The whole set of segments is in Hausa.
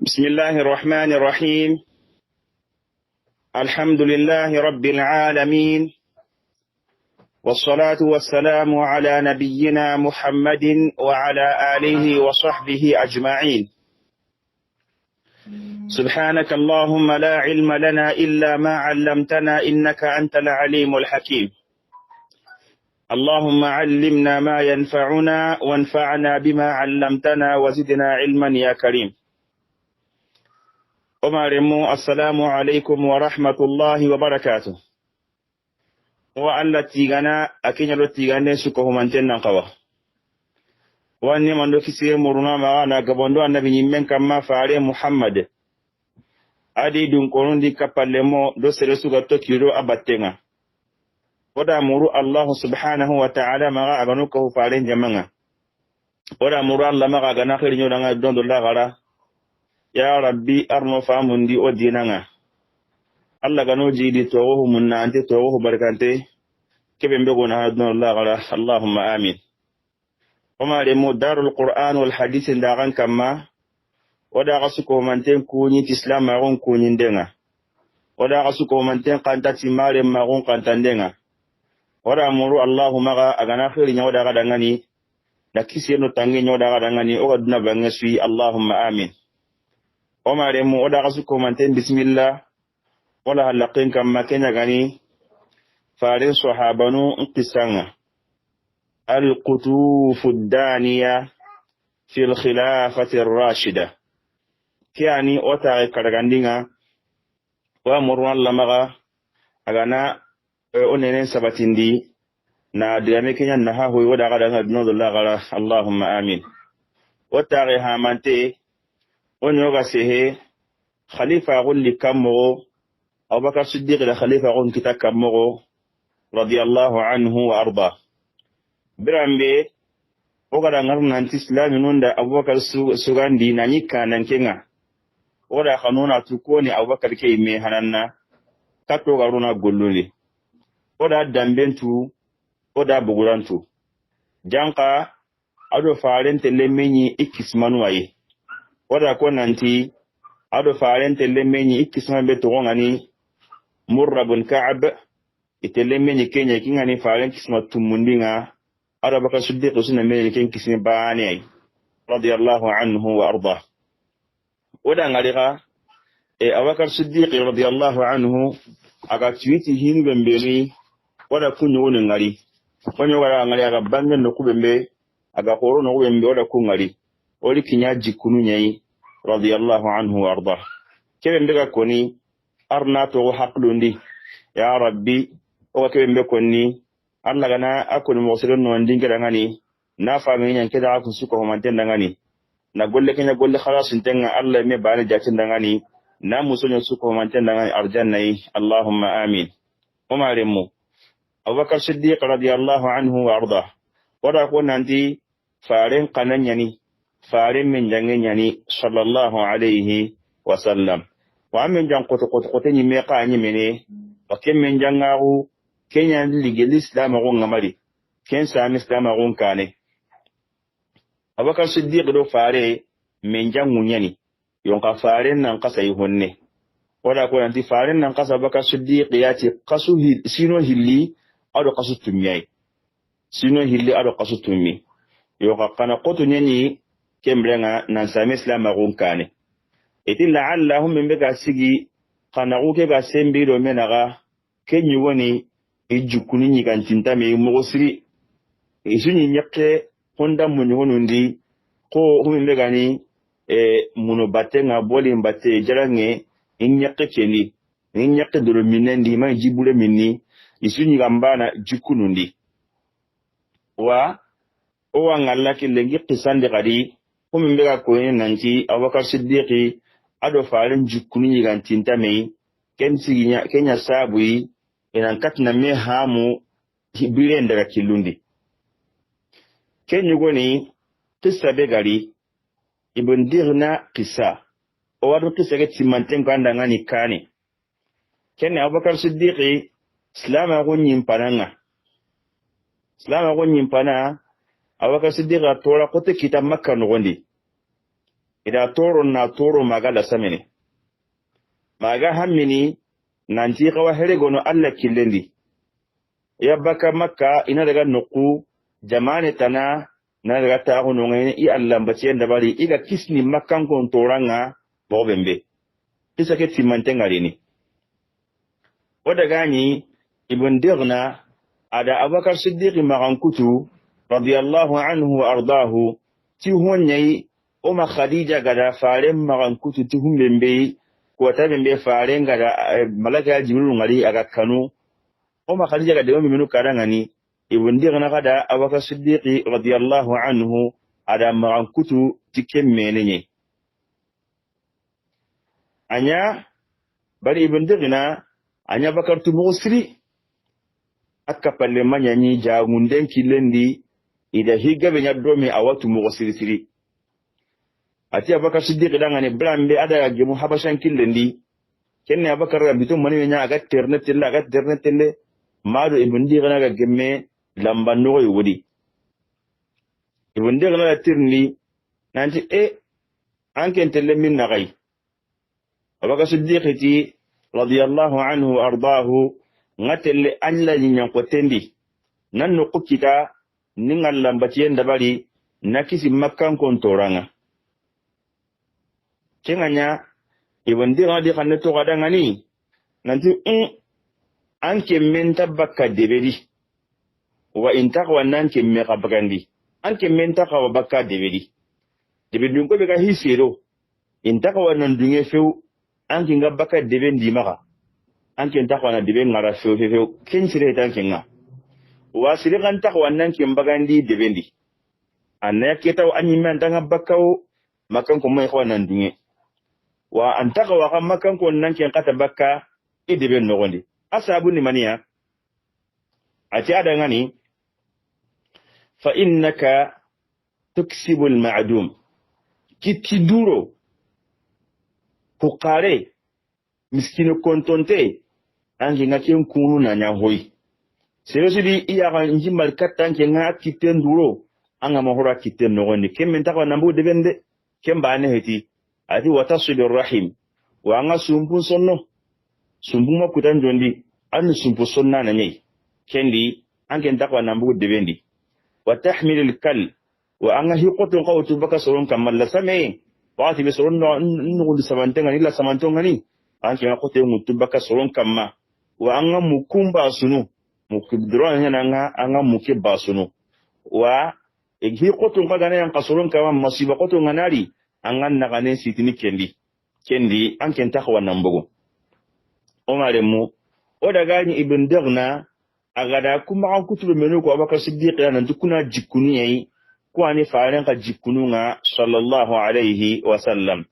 بسم الله الرحمن الرحيم. الحمد لله رب العالمين، والصلاة والسلام على نبينا محمد وعلى آله وصحبه أجمعين. سبحانك اللهم لا علم لنا إلا ما علمتنا إنك أنت العليم الحكيم. اللهم علمنا ما ينفعنا وانفعنا بما علمتنا وزدنا علما يا كريم. Omaremu assalamu alaikum wa rahmatullahi wa barakatuh. Wa alla tigana akinya do tigane suko humanten nan kawa. Wani mando kisiye muruna ma na gabondo annabi nyimmen kamma faare Muhammad. Adi dun konundi kapallemo do sere suga to kiro abattenga. Oda muru Allah subhanahu wa ta'ala ma aganu ko faare jamanga. Oda muru Allah ma agana khirinyo danga dondo la gara. Ya Rabbi arno famundi o dinanga. Allah gano jidi towo munna ante towo barkante kebe mbego na hadno Allah gara. Allahumma amin. Oma de mo darul Qur'an wal hadith ndagan kama oda gasuko manten kunyi islam magun kunyi ndenga. Oda gasuko manten kanta timare magun kanta ndenga. Oda muru Allahumma ga agana khiri nyoda ga dangani da kiseno tangi nyoda ga dangani o gadna bangasui. Allahumma amin. Omar mu oda gasu komanten bismillah wala halaqin kama kenya gani farin sahabanu inqisanga al-qutuf ad-daniya fi al-khilafati ar-rashida kiani ota karagandinga wa murwan lamaga agana onenen sabatindi na diame kenya na ha hoy wada gada nadullah gara. Allahumma amin. Ota hamante onyoga sehe khalifa gulli kammo Abubakar Siddiq la khalifa gon kita kammo radiyallahu anhu wa arda birambe ogada ngarnan islami nunda Abubakar sugandi nani kanan kenga oda kanuna tukoni Abubakar ke me hananna kato garuna golluli oda dambentu oda bugurantu janka ado farente lemmenyi ikismanu waye oda ko nanti ado farente lemmenyi ikisma be to ngani Murra bin Ka'ab itelemmenyi kenya kingani farente kisma tumundinga ado Bakar Siddiq usuna menyi ken kisma baani radiyallahu anhu wa arda. Oda ngaliga Abubakar Siddiq radiyallahu anhu aga tuiti hinu bembeni oda kunyo woni ngari konyo wala ngari aga bangen no kubembe aga horo no kubembe oda kungari oli kinyaji kunu nyai radiyallahu anhu wa arda. Kebe mbega koni arna to haqlundi ya rabbi o kebe mbe koni Allah gana akoni mosiron no ndingira ngani na fami nyan keda aku suko ho mantenda ngani na golle kenya golle khalas intenga Allah me bana jatinda ngani na musonyo suko ho mantenda ngani arjannai. Allahumma amin. Umaremu Abubakar Siddiq radiyallahu anhu wa arda wada ko nanti faren kananyani farin min jangen yani sallallahu alaihi wasallam wa min jan koto ni me ka ni mene wa ken min jangaru kenya ligel islam ko ngamari ken sa islam ko kane Abubakar Siddiq do fare min jangu nyani yon ka faren nan kasai honne wala ko nanti faren nan kasa Abubakar Siddiq yati qasu sino hilli ado qasu tumiyai sino hilli ado qasu tumi yo ka kana koto nyani kembrenga nan sami islam magun kane eti la'allahum min bega sigi kana uke ga sembi do menaga kenyi woni ejukuni ni kan tintame mogosiri isuni nyakke honda muni honundi ko hum bega ni muno batenga boli mbate jarange nyakke keni nyakke do minendi ma jibule minni isuni gambana jukunundi wa o wangalla kilengi qisande gadi kumi mbega koyin nanti Abubakar Siddiqi ado farin jukuni nyigantinta mei kenya sabui inan katna me hamu hibire ndaga kilundi kenyu goni kissa begari ibn dirna kissa o wadu kissa ke timanten kanda ngani kane kenya Abubakar Siddiqi islama gonyin pananga Abubakar Siddiq atola kote kita Makka no gondi ida toro na toro maga la samene maga hammini nanti kawa heregono Allah killendi ya baka makka ina daga nuku jamane tana na daga ta hono ngene i Allah mbace ndabari iga kisni makkan kon toranga bobembe isa ke timante ngarini oda gani ibn dirna ada abakar siddiq magan kutu radiyallahu anhu wa ardahu ti honyai o ma khadija gada faren magan kutu ti humbembe ko ta bembe faren gada malaka jibril ngari aga kanu o ma khadija gada mi minu karangani ibn dirna gada abakar siddiq radiyallahu anhu ada magan kutu ti kemmenenye anya bari ibn dirna anya bakar tu musri akka palle manyani jagunden kilendi ida higa be nyadomi awatu musri ati abakar siddiq dangane blambe ada gemu habashan kilendi kenne abakar rabito mani nya aga terne mado ibn dirna ga gemme lamba no yodi ibn dirna tirni nanti anken telle min nagai abakar siddiq ti radiyallahu anhu ardaahu ngatelle anla nyan ko tendi nan no kukita ningal lambatiyen dabari nakisi makkan kon toranga kenganya ibandi ngadi kanne to kadanga ni nanti anke menta bakka debedi wa intaqwa nanke me kabagandi anke menta ka bakka debedi ko be ka hisiro intaqwa nan dunge few anke ngabaka debendi maka anke ntakwa na debe ngara few kensire tankenga wasire kan takwa nanke mbagandi debendi anaya ketaw anyime antanga bakkaw makan ko may khwana ndunge wa antaka wa makan ko nanke kata bakka e debe nogondi asabu ni maniya ati adangani fa innaka tuksibu al-ma'dum kitiduro kukare miskino kontonte ange ngaken kunu na nyahoyi serosidi iya kan njimal katanke nga kiten duro anga mahura kiten nogondi kemme takwa nambu debende kemba ne heti ati watasilu rahim wa anga sumpu sonno sumpu makutan jondi anu sumpu sonna na nyei kendi ange takwa nambu debendi wa tahmilul kal wa anga hiqotun qawtu baka soron kamalla same waati be soron no samantenga ni la samantonga ni anke ngakote mutu baka soron kamma wa anga mukumba sunu mukibdro nga anga muke basunu wa egi qotun qagana yang qasoron kama masiba qotun nganari anga nagane sitini kendi anke ntakwa nambugo omaremu odagani ibn dirna agada kuma an kutubu menu ko abakar siddiq nan tukuna jikuni yayi kwani faaren ka jikununga sallallahu alayhi wa sallam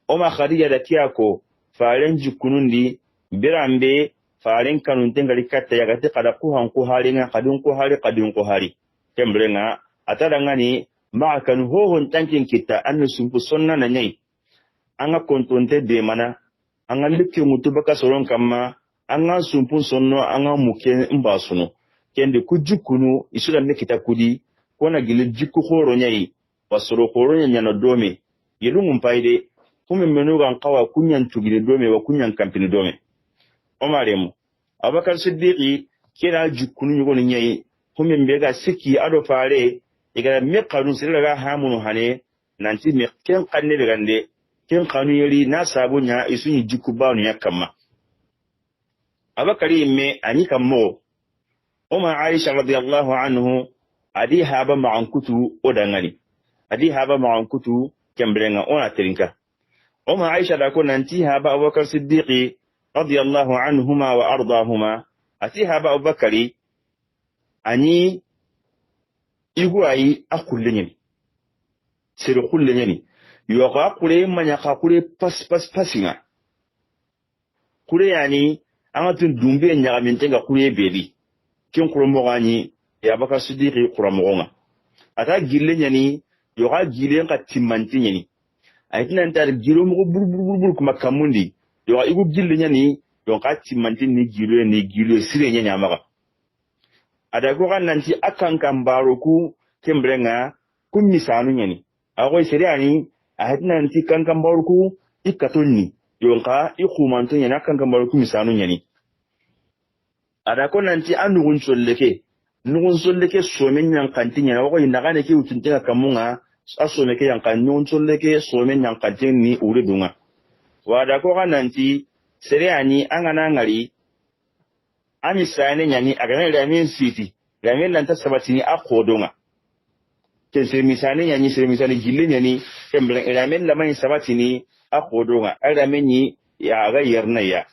oma khadija da kiyako faaren jikunundi birambe faaren kanun tengali katta yagati kada ku hanku halinga kadun ko hari kembrenga atadangani ma kan hohon tankin kita annu sumpu sonna na nyai anga kontonte de mana anga likki mutu baka soron kamma anga sumpu sonno anga muke mbasuno kende ku jikunu isura ne kita kudi kona gile jikku khoro nyai wasoro khoro nyana dome yelungum paide kuma menuga nkawa kunyan tugile dome wa kunyan kampini dome omaremu abakar siddiqi kina jikkunu nyugo nyai kuma mbega siki ado fare igara me kanu siraga hamunu hane nanti me ken kanne begande ken kanu yeri na sabunya isunyi jikku banu yakama abakari me ani kammo Uma Aisha radiyallahu anhu adi haba ma'ankutu odangani adi haba ma'ankutu kembrenga ona terinka Uma Aisha da ko nanti haba Abubakar Siddiqi radiyallahu anhuma wa ardahuma ati haba Abubakari ani iguayi akullenyani sero kullenyani yo ka kule manya ka kule pasinga kule yani amatun dumbe nyagamintenga kule beli kin kuromo gani ya baka siddiqi kuromo nga ata gille nyani yo ga gille ka timmanti nyani aitina ntar gilo mo burbur kuma kamundi yo ga igu gille nyani yo ka timmanti ni gilo sire nyani amaka ada ko kan nanti akan kambaro ku kembrenga kum misanu nyani ago sire ani ahadna nanti kankan baruku ikatonni yonka ikumanto nyana kankan baruku misanu nyani ada ko nanti anugun solleke nugun solleke somen nyankanti nyana wako inagane ki utuntenga kamunga asomeke yankan nugun solleke somen nyankanti ni uridunga wada ko nanti seriani angana ngari ami sane nyani agana ramen siti ramen lanta sabatini akodonga kese misane nyani sere misane gille nyani kembele ramen lamani sabatini akodonga ramen ni ya ga yerna ya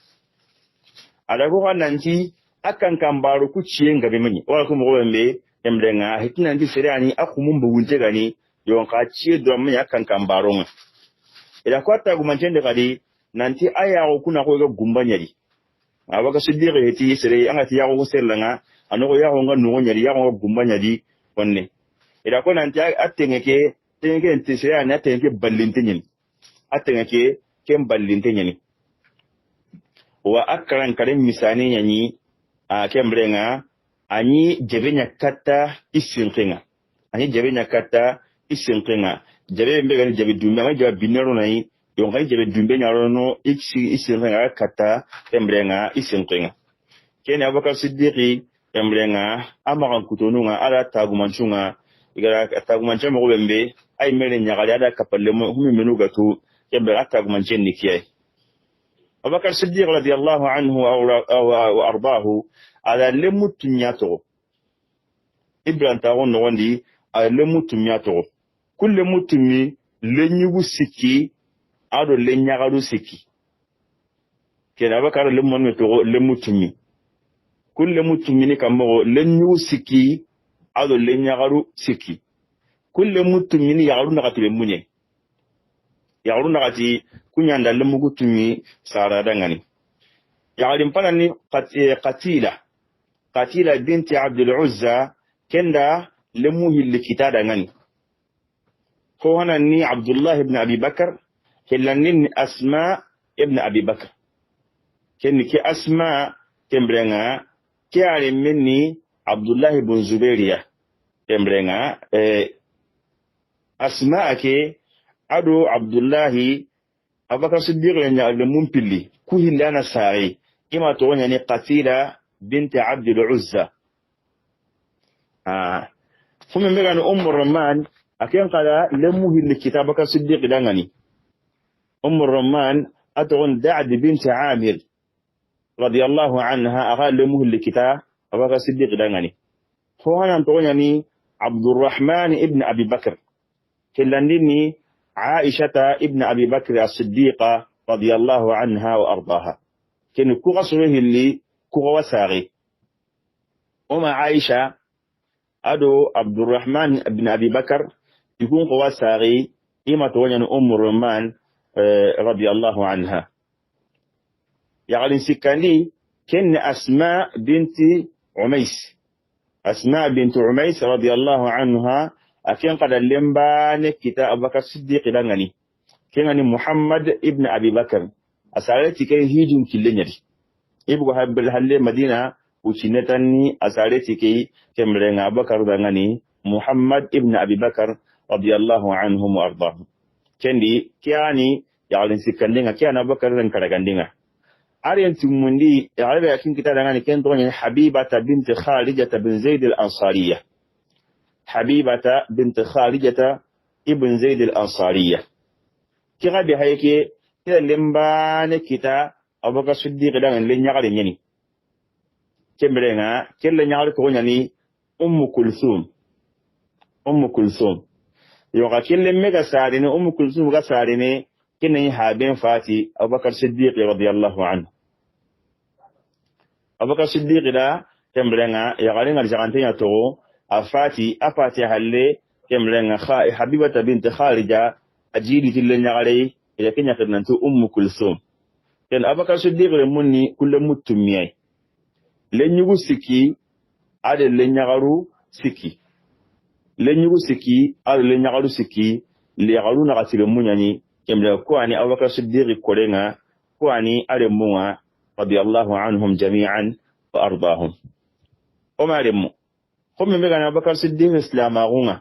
ada ko nanti akan kambaru ku ciyenga be mani wala ko mo wembe kembele hitina ndi seriani akumumbu wunte gani yonka ciye do mani akan kambaronga ila kwata gumantende kadi nanti aya ko kuna ko ga gumba nyari abaka siddiqe heti sere angati yago ko sellanga anoko yago nga no nyari yago gumba nyari konne ila ko nanti atengeke ente sere ani atengeke ballinte nyen atengeke kem ballinte nyani wa akran karen misani nyani a kembrenga ani jebenya kata isinkenga ani jebenya kata isinkenga jebe mbega ni jebe dumbe ma jebe binero nai yonga jebe dumbe nyarono isinkenga kata kembrenga isinkenga kene abaka siddiqi kembrenga amaran kutonunga ala tagumanchunga igara tagumanchama ko bembe ay mele nyagali ada kapalle mo humi menu gatu kembrenga tagumanchen nikiyai abaka siddiq radiyallahu anhu wa ardahu ala lemutu nyato ibran tawo no wandi ala lemutu nyato kulle mutumi lenyugu siki ado lenyagaru siki kena bakara lemon to lemutumi kulle mutumi ni kamo lenyugu siki ado lenyagaru siki kulle mutumi ni yagaru nakati lemunye yagaru nakati kunyanda lemugu tumi sara dangani yagaru mpana ni قتيلة بنت عبد العزى كندا لموه اللي كتادا غني هو هنا ني عبد الله بن أبي بكر كلا ني أسماء ابن أبي بكر كن كي أسماء كمبرنا كي علم مني عبد الله بن زبيرية كمبرنا أسماء كي أدو عبد الله أبو بكر صديق لنا المنبلي كوه اللي أنا ساري إما تغني قتيلة بنت عبد العزى فمن مغان أم الرمان أكين قال لمه اللي كتابك صديق دانغني أم الرمان أتغن دعد بنت عامر رضي الله عنها أغال لمه اللي كتابك صديق دانغني هو أنا أنتغني عبد الرحمن ابن أبي بكر كلانني عائشة ابن أبي بكر الصديقة رضي الله عنها وأرضاها كن كوغسوه اللي كوغا ساغي وما عائشة أدو عبد الرحمن ابن أبي بكر يكون قوى ساغي إما تونين أم الرمان رضي الله عنها يعني سكاني كن أسماء بنت عميس أسماء بنت عميس رضي الله عنها أكين قد اللمبان كتاب بكر الصديق لنغني كان محمد ابن أبي بكر أسالتي كي هيجون كلنيري يبقى هبل مدينة وشنتني أسالتي كي كمرنا بكر دغني محمد ابن أبي بكر رضي الله عنهم وأرضاهم كندي كياني يعني سكندنا كيانا بكر دن كرغندنا أرين تمندي يعرف يكين كتاب دغني كان دون حبيبة بنت خارجة بن زيد الأنصارية حبيبة بنت خارجة ابن زيد الأنصارية كي غبي هيك كده لمبان كتاب أبو بكر الصديق دغن لين يغالي ني كمرنا كل نيار كو ني أم كلثوم يوغا كل ميغا ساريني أم كلثوم غا ساريني كني هابين فاتي أبو بكر الصديق رضي الله عنه أبو بكر الصديق دا كمرنا يغالي نرجعانتين تو أفاتي هالي كمرنا حبيبة بنت خارجة أجيلي تلين يغالي إذا كن يقرنتو أم كلثوم كان أبو بكر الصديق مني كل متمياي lenyugu siki ade lenyagaru siki lenyugu siki ade lenyagaru siki lenyagaru na katile munyani kemle kwani Abubakar Siddiq kolenga kwani ale munga radiyallahu anhum jami'an wa ardahum omaremu comme mega na Abubakar Siddiq islamagunga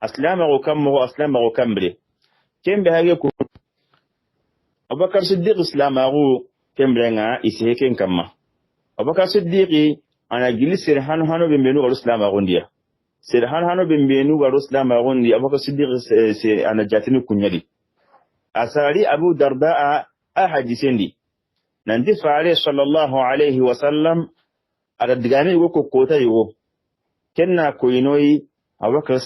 aslamagu kammo aslamagu kambre kembe hage ko Abubakar Siddiq islamaru kembrenga ise ken kamma Abubakar Siddiq ana gili sir hanu bembenu ga islamaru ndiya sir hanu bembenu ga islamaru ndi Abubakar Siddiq se ana jatini kunyadi asari Abu Darda a hadisendi nanti faare sallallahu alaihi wasallam ada digame go kota yo kenna ko inoyi Abubakar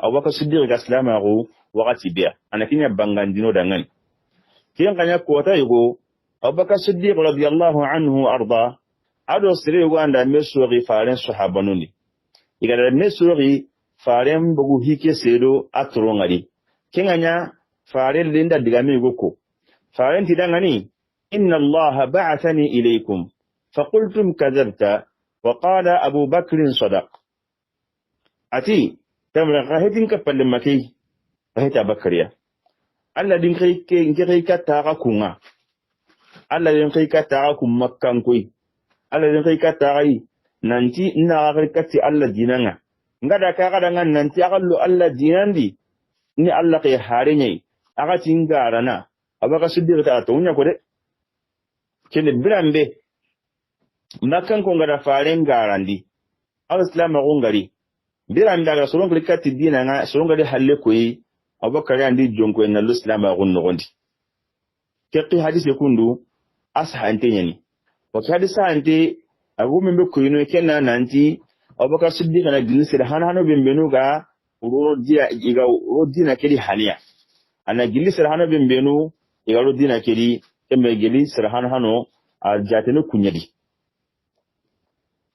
Abubakar Siddiq ga islamaru wakati biya anakinya bangandino dangan kiyan kanya kota yo Abubakar Siddiq radiyallahu anhu arda ado sire go anda mesuri faaren sahabanuni igara mesuri faaren bugu hike sedo atrongari kenganya faaren linda digame go ko faaren tidangani inna allaha ba'athani ilaykum faqultum kadhabta wa qala Abu Bakr sadaq ati tamra qahitin ka palmaki qahita bakriya alla din kai ka taga kunga alla din kai ka taga kun makkan koi alla din kai ka taga nanti ina ga kati alla dinanga ngada ka ga dangan nanti akallu alla dinandi ni alla kai harenye aga tingarana Abubakar Siddiq ta tunya ko de kene birambe makkan ko ngada faren garandi al-islam ko ngari birambe ga soron kati dinanga soron ngade halle koyi Abubakar andi jonko en al-islam ko ngondi kekki hadisi kundu ashante nyani wakati hadisi ante abu membe kuyino kenna nanti Abubakar Siddiq na gilisir hanu bembenu ga uro dia iga uro dina kedi haliya ana gilisir hanu bembenu iga uro dina kedi kembe gilisir hanu a jatene kunyadi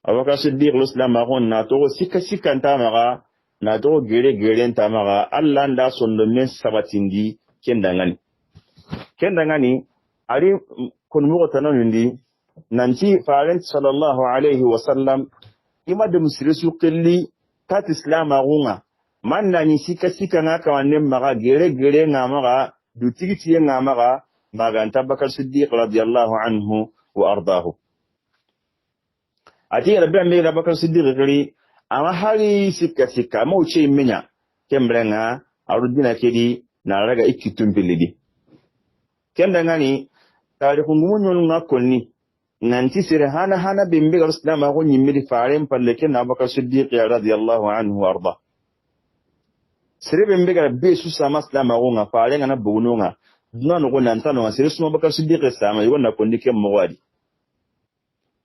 Abubakar Siddiq l'islam ko na to sika ntamaga na to gere ntamaga Allah nda sondo men sabatindi kendangani ari kun mo tananundi nanti faran sallallahu alaihi wasallam ima da musrisu qilli tat islam agunga manna ni sika ngaka wannen maga gere ngamaga dutigiti ngamaga maga Abubakar Siddiq radiyallahu anhu wa ardahu ati rabbi ambe Abubakar Siddiq kali ama hari sika mo che menya kembrenga arudina kedi na raga ikitum bilidi kendangani tarihu ngumunyon ngakonni nanti sire hana bimbe ga islam ko nyimmiri faaren palle ken Abubakar Siddiq radiyallahu anhu arda sire bimbe ga be su sama islam ko nga faaren na buguno nga nan ko nan tano sire su Abubakar Siddiq sama yonna konni ken mawadi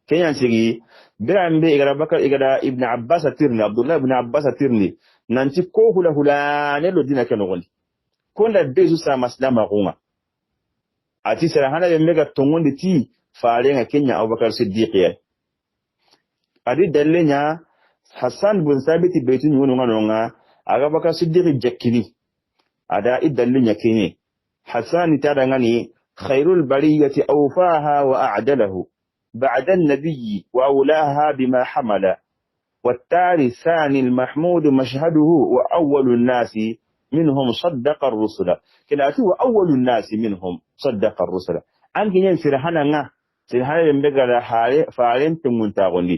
kenyan sigi birambe igara Abubakar igara Ibn Abbas tirni Abdullah ibn Abbas tirni nanti ko hula ne lo dina ken ngoni ko nda be su sama islam ko nga ati sire hana bimbe ga tongondi ti farenga Kenya Abubakar Siddiq ya adi dallenya Hassan bin Sabit baitin yono nganonga Abubakar Siddiq jakkini ada idallenya Kenya Hassan tadangani khairul bariyati awfaha wa a'dalahu ba'da an-nabiy wa awlaha bima hamala والتالي ثاني المحمود مشهده وأول الناس منهم صدق الرسل كلا وأول الناس منهم صدق الرسل أنك ينسر هنا سيحال بمبغا فارين تمونتاغوني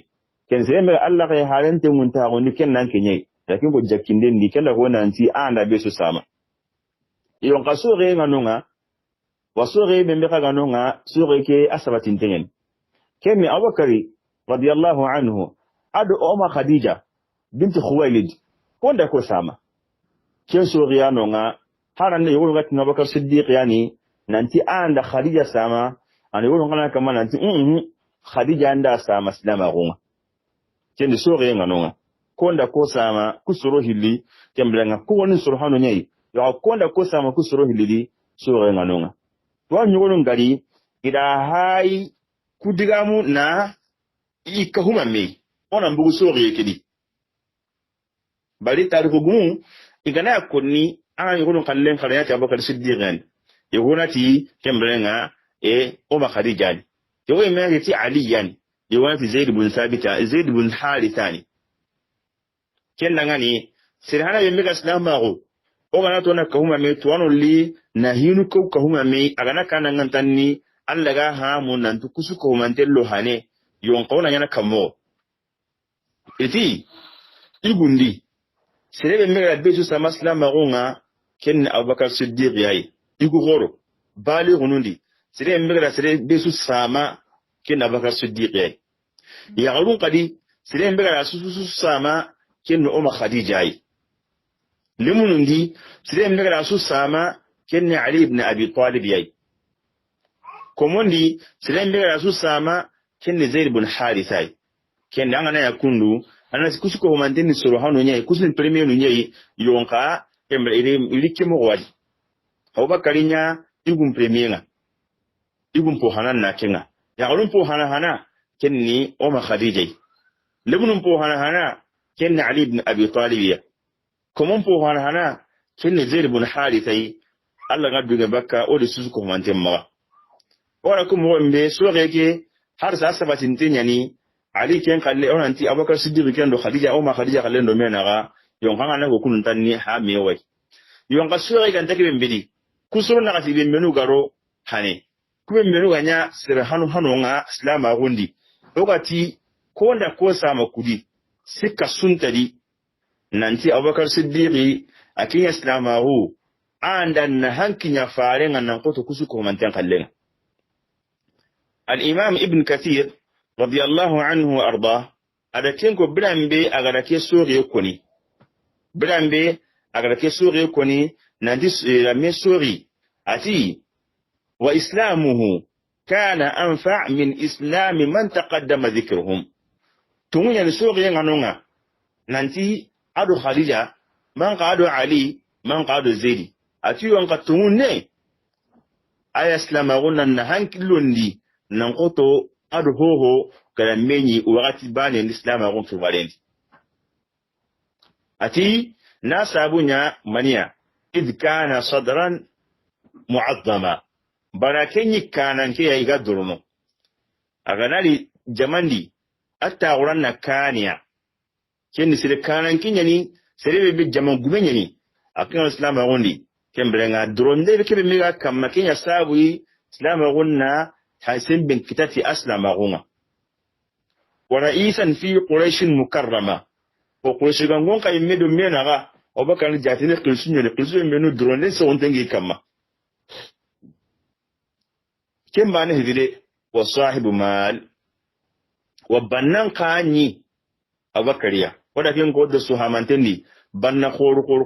كان سيحال الله كي حالين تمونتاغوني كن نانكي لكن كو جاكيندين دي كلا هو نانتي آندا بيسو ساما يون قصوغي غنونغا وصوغي بمبغا غنونغا صوغي كي أسبتين تنين كمي أبوكري رضي الله عنه أدو أم خديجة بنت خويلد كوندا كو ساما كين صوغي غنونغا هاران يقول غتنا أبوكر صديق يعني نانتي آندا خديجة ساما ani wuro ngana kama nanti Khadija anda sama islama gonga kende sore nganonga konda ko sama kusoro hili kemblenga ko woni soro hano nyai ya konda ko sama kusoro hili sore nganonga to nyoro ngari ida hai kudigamu na ikahuma me ona mbugu sore yekedi bali tarifu gumu igana yakoni an yoro kallen kalaya ta Abubakar Siddiq yegona kemblenga Umar Khadija ni yawai mai ti Ali yani yawai fi Zaid ibn Thabit Zaid ibn Harithani kenna ngani sirhana be mega islamago o gana to na kahuma me to wano li na hinu ko kahuma me agana kana ngantanni Allah ga ha mun nan to kusu ko man tello hane yon qawna yana kamo iti igundi sirebe mega be su sama islamago nga ken Abubakar Siddiq yayi igu goro bali gunundi sire mbegara sire besu sama ken Abubakar Siddiq yayi ya galun qadi sire mbegara susu sama ken Umar Khadija yayi limunundi sire mbegara su sama ken Ali ibn Abi Talib yayi komondi sire mbegara su sama ken Zaid ibn Harith yayi ken dangana yakundu ana kusuko humanteni soro hanu nyai kusin premier nu nyai yonka emre ilike mo wadi Abubakar nya igum premier nga igum po hanan na kenga ya galum po hana kenni Umar Khadija lebunum po hana kenni Ali ibn Abi Talib ya komon po hana kenni Zaid ibn Harith Allah gaddu ga bakka o de susuko humanten ma wala kum wonbe so rege har sa sabatin tinyani Ali ken kalle onanti Abubakar Siddiq ken do Khadija o ma Khadija kalle do menaga yon hanga na ko kunun tanni ha mewai yon ka sura ga take bembedi kusuru na kati bembenu garo hane kube mbenu ganya sira hanu nga islama gundi lokati ko nda ko sama kudi sika suntadi nanti Abubakar Siddiq akinya islama hu andan na hankinya fare nan ko to kusuko mantan kallen al-Imam Ibn Kathir radiyallahu anhu wa arda adakin ko birambe agarake sori koni birambe agarake sori koni nandis la mesori ati wa islamuhu kana anfa' min islam man taqaddama dhikruhum tumunya ni sori nganonga nanti adu Khadija man qadu Ali man qadu Zaid ati wanka tumunne aya islama gunan na hankilundi nan koto adu hoho kala menyi wakati bani l'islam agun fi valendi ati nasabunya mania id kana sadran mu'azzama barakenyi kana nke ya iga duruno aganali jamandi atta uranna kaniya kenni sire kana kinyani sire be jaman gumenyani akin islam agundi kembrenga duronde kebe mega kamma kenya sabu islam agunna حسين بن كتاتي أسلم غوما ورئيسا في قريش مكرمة وقريش غنغون قايم ميدو ميناغا وبكا نجاتيني قلسون منو درونين سونتنجي كما كم بانه ذلك وصاحب مال وبنان قاني أبكريا ولكن قد سوهامانتني بنا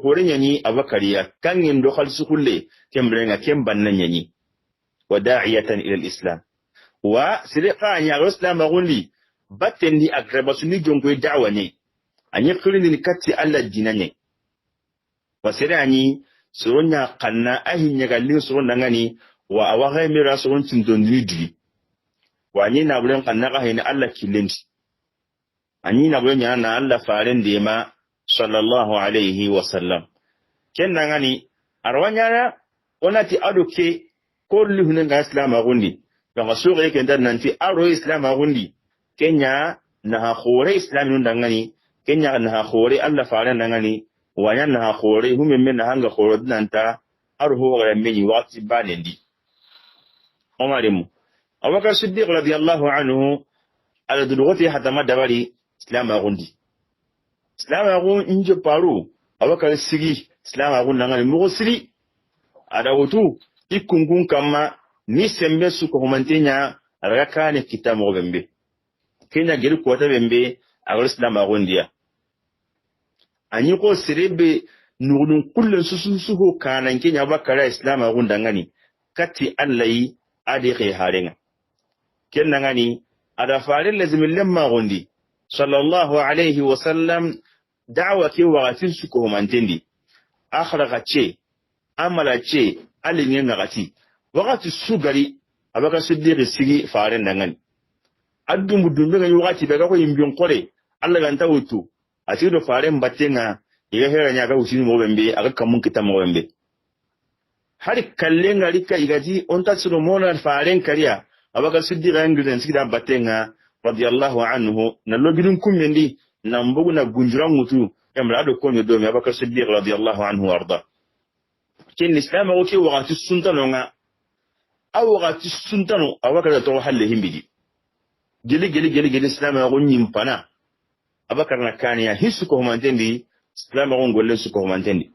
خورين يعني أبكريا كان يندخل سكولي كم رنغا كم بنان يعني وداعية إلى الإسلام وسرقة أن يغرس الإسلام أقولي باتني أقربسني جنكوي دعواني أن يقولني كتي ألا الديناني وسرعني سرونا قلنا أهي نغالين سرونا غني وأواغي ميرا سرون تندون لدري وأني نابلين قلنا غاين ألا كيلنس أني نابلين يانا ألا فارن ديما صلى الله عليه وسلم كنا غني أروانيانا وناتي أدوكي كل هنا الإسلام أغني لما سوري كندا ننتي أرو إسلام أغني كنيا نها خوري إسلام نندعني كنيا نها خوري الله فعلا نغني ويا نها خوري هم من نهانغ خوري ننتا أرو هو غيمني وقت بالندي أمارمو أبو بكر الصديق رضي الله عنه على دلوقتي حتى ما دبري إسلام أغني إسلام أغني إنجو بارو أبو بكر السري إسلام أغني نغني مغسري على وتو ikungun kama ni sembe su ko humantenya alaka ne kitamo bembe kenya geri ko ta bembe agol islam agondia anyi ko sirebe nurun kullun su ho kanan kenya bakara islam agonda ngani kati allahi adi harenga kenna ngani ada farin lazimin lamma gondi sallallahu alaihi wasallam da'wa ke wagatin su ko humantendi akhraga ce amala ce alin yin nagati wakati sugari abaka siddiqi sigi faren dangan addum dumbe ga wakati daga ko yimbion kore Allah gan tawutu atido faren battenga iga hera nya ga usini mo bembe aga kamun kita mo bembe hari kallenga rika igaji onta suno mona faren kariya abaka siddiqi ngiden sigida battenga radiyallahu anhu na logidun kummendi na mbugu na gunjuran mutu yamra ado ko mi do mi abaka siddiqi radiyallahu anhu warda ken islam o ke wakati suntano nga aw wakati suntano awaka to halle himbidi geli islam o nyimpana abakar na kaniya hisu ko mantendi islam o ngolle su ko mantendi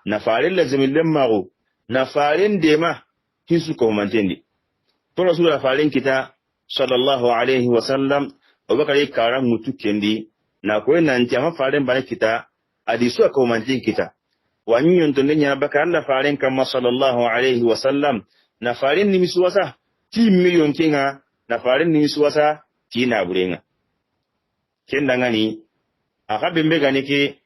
na farin lazimin lemmago na farin dema hisu ko mantendi to rasul farin kita sallallahu alaihi wasallam abubakar karan mutu kendi na ko nan jama farin bana kita adisu ko mantin kita wani yonto nya baka Allah farin kama sallallahu alaihi wasallam na farin ni misuwasa ti million kinga na farin ni misuwasa ti na burenga kenda ngani aka bembe gani ke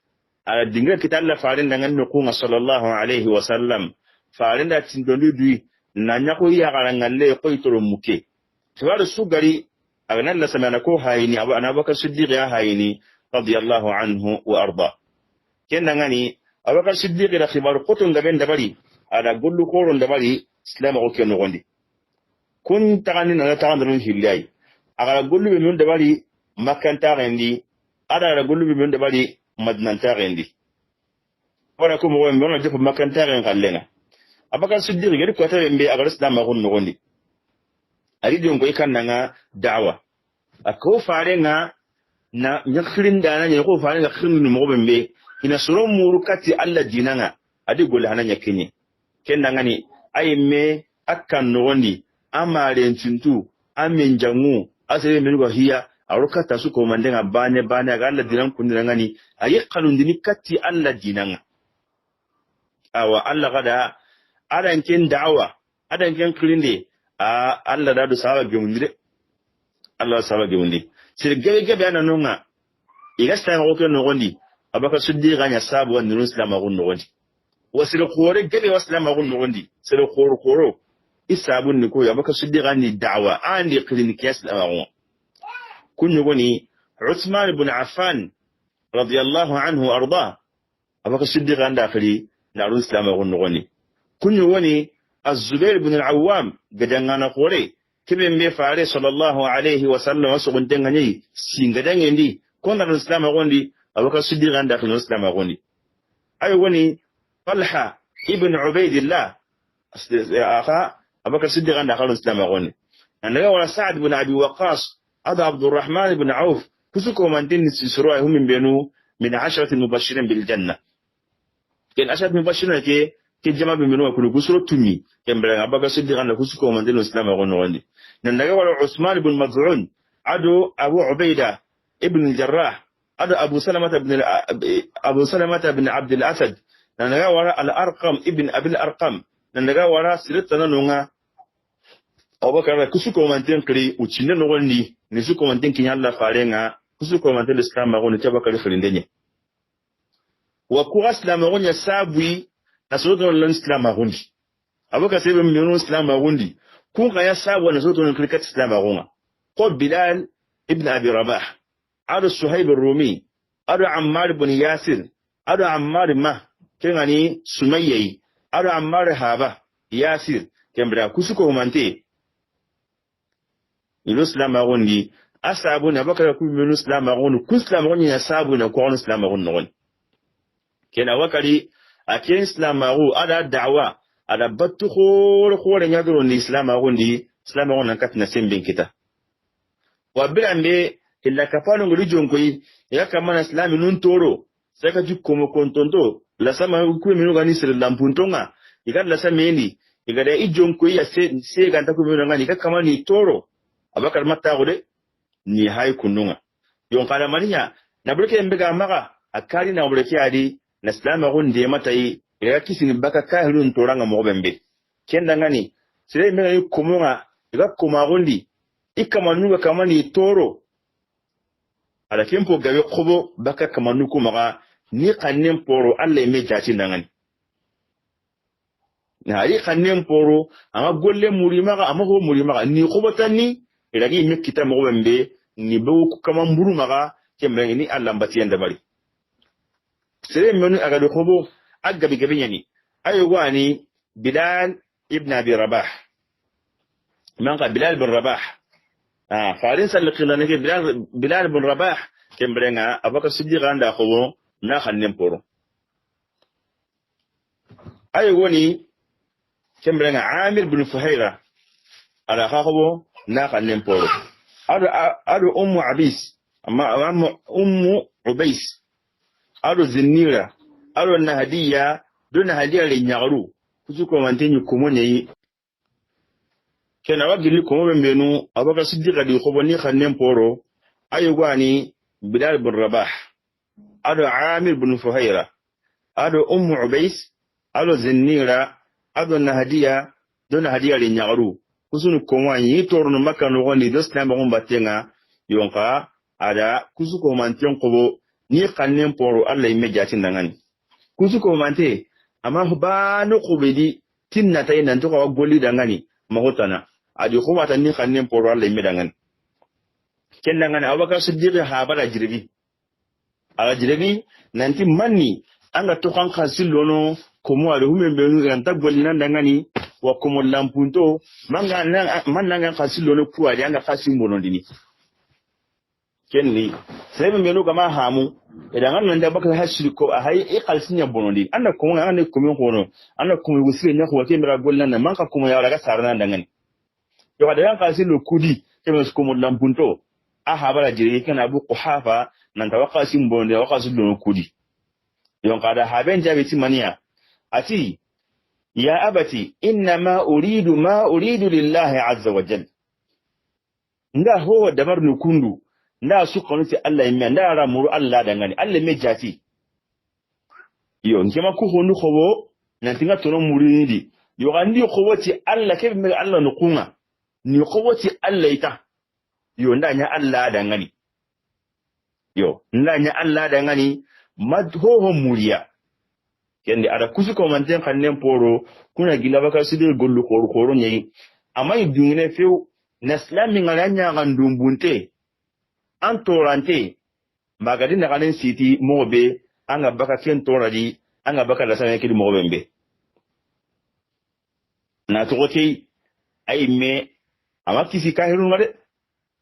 a dinga kita Allah farin dangan no kunga sallallahu alaihi wasallam farin da tindondu dui na nyako ya garangalle ko itoro muke tiwar su gari agnan la samana ko hayini abu anabaka siddiq ya hayini radiyallahu anhu wa arda kenda ngani abakar siddiq da khibar qutun da ben da bari ada gollu koron da bari islam ko ken gondi kun tagani na tagandun hillai aga gollu be mun da bari makkan ta rendi ada gollu be mun da bari madnan ta rendi wala ko mo wona jep makkan ta ren kallenga abakar siddiq gari ko ta be aga islam ko gondi ari don ko ikannanga da'wa ako farenga na nyakhrin dana nya ko farenga khrin mo bembe ina suro muru kati Allah dinanga adi gol hananya kenye kenda ngani ayme akkan no wondi amare ntuntu amen jangu asere menugo hiya aruka tasu ko mandenga bane ga Allah dinan kunira ngani ayi qalundini kati Allah dinanga awa Allah gada adan ken da'wa adan ken klinde Allah da du sawa gemundire Allah sawa gemundi sirgege be ananonga igasta ko ken no wondi abaka siddiqa nya sabu wa nuru islam agun nogondi wasile khore gebe waslam agun nogondi sele khoro isabun ni ko abaka siddiqa ni da'wa andi clinique islam agun kunyo goni Uthman ibn Affan radiyallahu anhu arda abaka siddiqa anda khali na nuru islam agun nogondi kunyo goni Az-Zubair ibn al-Awwam gadangana khore kibe mbe faare sallallahu alaihi wasallam wasu dengani singadangendi ko na nuru islam agundi abaka siddiq anda khil islam agoni ay woni Talha ibn Ubaydillah akha abaka siddiq anda khil islam agoni anda wala Sa'd ibn Abi Waqqas ada Abdurrahman ibn Auf kusuko mantin sisruwa hum benu min 10 mubashirin bil janna ken 10 mubashirin ke jama be menu ko kusuro tumi kembere abaka siddiq anda kusuko mantin islam agoni wandi nanda wala Uthman ibn Maz'un ado Abu Ubayda ibn Jarrah ada Abu Salamah bin Abdul Asad nanaga wara al-Arqam ibn Abil Arqam nanaga wara siritana nonga Abubakar kusuko manten kri uchine no wonni ni suko manten kinya Allah farenga kusuko manten Islam ma goni tabakar khilindenye wa ku Islam ma goni sabui na soto lan Islam ma goni Abubakar sebe mino Islam ma goni ku ga ya sabu na soto lan krikat Islam ma goni ko Bilal ibn Abi Rabah ado Suhaib al-Rumi ado Ammar ibn Yasir ado Ammar ma kengani Sumayyi ado Ammar haba Yasir kembra kusuko mante ilo Islam agondi asabu na bakara ku mino Islam agondi ku Islam agondi ya sabu na ko Islam agondi kena wakari akin Islam agu ada da'wa ada battu khore nyadro ni Islam agondi Islam agondi katna sembin kita wabilambe illa kafano ngoli jonkoi ya kama na Islam nun toro saka jikomo kontonto la sama ku mino gani sir lampuntonga ikan la sameni igada ijonkoi ya se ganta ku mino ngani kama ni toro abakar matta gode ni hay kununga yon kala maniya na burke mbega maka akari na burke adi na Islam gonde matai ya kisini baka kahirun toranga mo bembe kenda ngani sire mega kumunga iga kuma gondi ikamanuga kama ni toro ala kempo gabe khobo baka kamanu kuma ni kannen poro Allah me jati ndangani na ari kannen poro ama golle murima ga ama ho murima ni khobo tanni iragi me kita mo bembe ni bewu kama mburu maga kembe ni Allah mbati yanda bari sire menu aga do khobo agabi gabe yani ayo wani Bilal ibn Abi Rabah man ka Bilal bin Rabah farin salqilana ke Bilal bin Rabah kembrenga abaka siddiq anda ko na khannen poro ay woni kembrenga Amir bin Fuhaira ala khabo na khannen poro ado ummu Abis amma ummu Ubais ado Zinnira ado Nahdiya dona hadiya le nyagaru kusu ko mantenyi komo ne kena wagili komo bembenu abaka siddiqa di ko bonni khannen poro ayo gwani bilal bin rabah ado amir bin fuhaira ado ubays ado zinnira ado nahdiya dona hadiya le nyagaru kusunu komo yi torno makka no gondi dostna mo batenga yonka ada kusu ko manten ko ni khannen poro Allah imme jatin dangani kusu ko mante amma ba no ko bedi tinna tay nan to ko golli dangani mahotana adi ko mata ni khannen poro Allah imme dangani ken dangani abaka siddiq ha bala jirbi ala jirbi nanti manni anga to kan khasilono ko mo ala humen be nu ta golli nan dangani wa ko mo lampunto manga nan man nan khasilono ku adi anga khasim bonondini kenni sebe menu kama hamu idan an da baka hashi ko a hay iqalsinya bonondi anda ko ngana ne ko min hono anda ko mi wusire ne ko ke mira gollan man ka kuma ya daga sarana dangan yo da yan qasilu kudi ke mes ko mo lampunto a habara jiri kana bu quhafa nan tawaqasim bonondi waqasilu kudi yo kada haben jabe timaniya ati ya abati inna ma uridu lillahi azza wa jalla nda ho dabar nukundu nda su kono ti Allah yimme nda ra muru Allah dangani Allah me jati yo ngema ku honu khobo nantinga tono muri ndi yo gandi khobo ti Allah ke me Allah no kunga ni khobo ti Allah ita yo nda nya Allah dangani yo nda nya Allah dangani madho ho muriya kende ada kusu ko manten kannen poro kuna gila baka sidir gollu koro nyi amay dungine few naslami ngalanya gandumbunte antorante magadi na kanen siti mobe anga baka ken toradi anga baka la sanen kidi mobe mbe na toke ay me amaki fi kahirun wade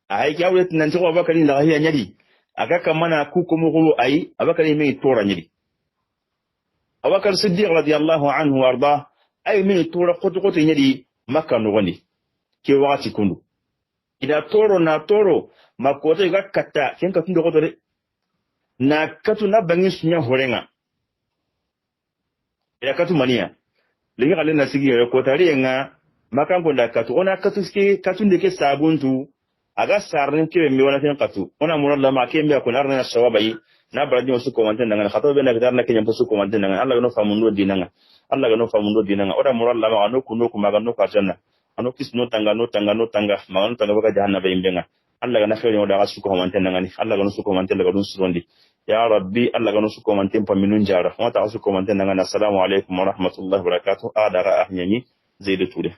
ay jawlet nan to baka ni la hiya nyadi aga kamana ku ko mo ay abaka ni me tora nyadi abakar siddiq radiyallahu anhu warda ay me tora qoto nyadi makka no woni ke wakati kundu ida toro na toro makoto ga kata kenka tundo ko tore na katu na bangin sunya horenga ida katu mania linga kale na sigi ko tare nga makambo nda katu ona katu ski katu ndeke sabuntu aga sarne ke mi wana ten katu ona muralla ma ke mi ko narna sawabai na baradi wasu ko manten nga khato be na gitar na kenya su ko manten nga Allah no famundo dinanga Allah no famundo dinanga oda muralla ma no kuno kuma ga no katana ano kis no tanga magano tanga baka jahannaba imbenga Allah ga na khairu da su ko manten ngani Allah ga no su ko manten daga dun surondi ya rabbi Allah ga no su ko manten paminun jara wata su ko manten ngani assalamu alaikum wa rahmatullahi wa barakatuh ada ga ahnyani zaidu tude